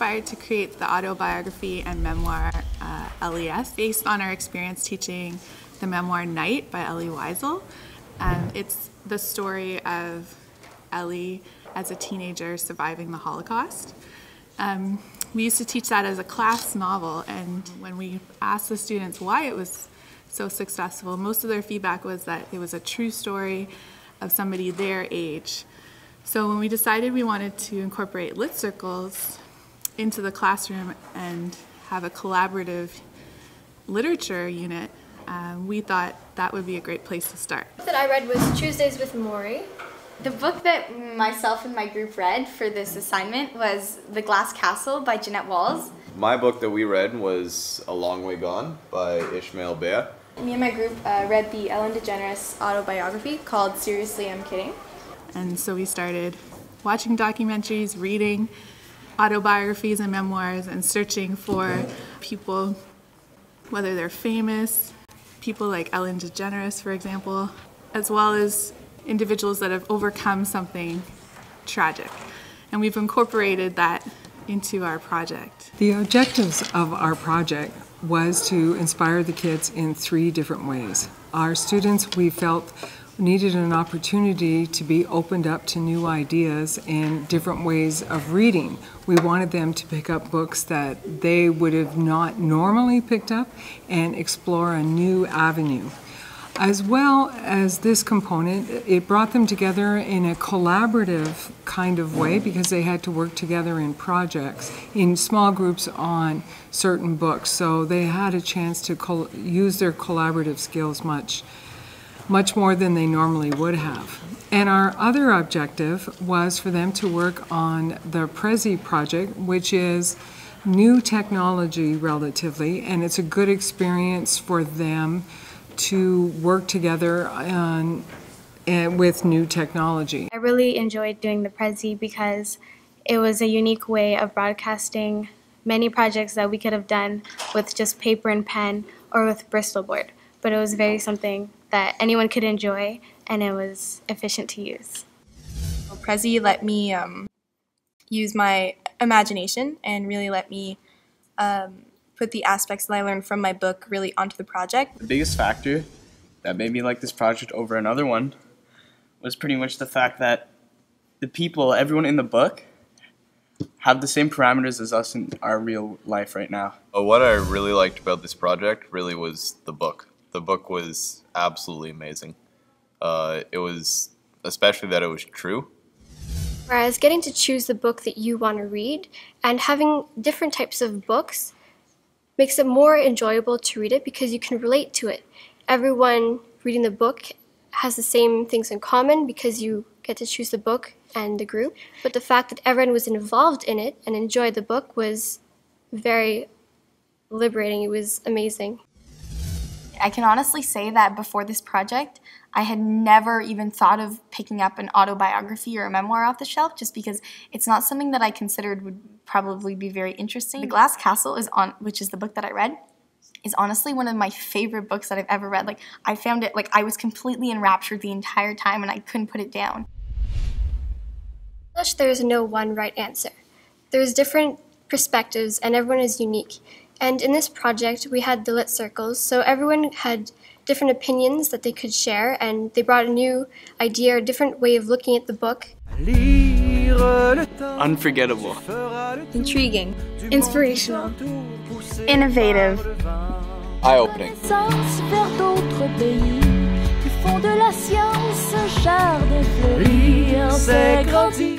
inspired to create the autobiography and memoir LES based on our experience teaching the memoir Night by Ellie Wiesel. It's the story of Ellie as a teenager surviving the Holocaust. We used to teach that as a class novel, and when we asked the students why it was so successful, most of their feedback was that it was a true story of somebody their age. So when we decided we wanted to incorporate lit circles into the classroom and have a collaborative literature unit, we thought that would be a great place to start. The book that I read was Tuesdays with Maury. The book that myself and my group read for this assignment was The Glass Castle by Jeanette Walls. My book that we read was A Long Way Gone by Ishmael Beah. Me and my group read the Ellen DeGeneres autobiography called Seriously, I'm Kidding. And so we started watching documentaries, reading autobiographies and memoirs, and searching for people, whether they're famous, people like Ellen DeGeneres, for example, as well as individuals that have overcome something tragic. And we've incorporated that into our project. The objectives of our project was to inspire the kids in 3 different ways. Our students, we felt, needed an opportunity to be opened up to new ideas and different ways of reading. We wanted them to pick up books that they would have not normally picked up and explore a new avenue. As well as this component, it brought them together in a collaborative kind of way because they had to work together in projects, in small groups on certain books. So they had a chance to use their collaborative skills much more than they normally would have. And our other objective was for them to work on the Prezi project, which is new technology relatively, and it's a good experience for them to work together with new technology. I really enjoyed doing the Prezi because it was a unique way of broadcasting many projects that we could have done with just paper and pen or with Bristol board. But it was very something that anyone could enjoy, and it was efficient to use. Prezi let me use my imagination and really let me put the aspects that I learned from my book really onto the project. The biggest factor that made me like this project over another one was pretty much the fact that the people, everyone in the book, have the same parameters as us in our real life right now. What I really liked about this project really was the book. The book was absolutely amazing. It was, especially that it was true. Whereas getting to choose the book that you want to read and having different types of books makes it more enjoyable to read it because you can relate to it. Everyone reading the book has the same things in common because you get to choose the book and the group. But the fact that everyone was involved in it and enjoyed the book was very liberating. It was amazing. I can honestly say that before this project, I had never even thought of picking up an autobiography or a memoir off the shelf just because it's not something that I considered would probably be very interesting. The Glass Castle, which is the book that I read, is honestly one of my favorite books that I've ever read. Like, I found it, like, I was completely enraptured the entire time and I couldn't put it down. There is no one right answer. There's different perspectives and everyone is unique. And in this project, we had the lit circles, so everyone had different opinions that they could share, and they brought a new idea or a different way of looking at the book. Unforgettable. Intriguing. Inspirational. Innovative. Eye-opening. Lire, c'est grandir.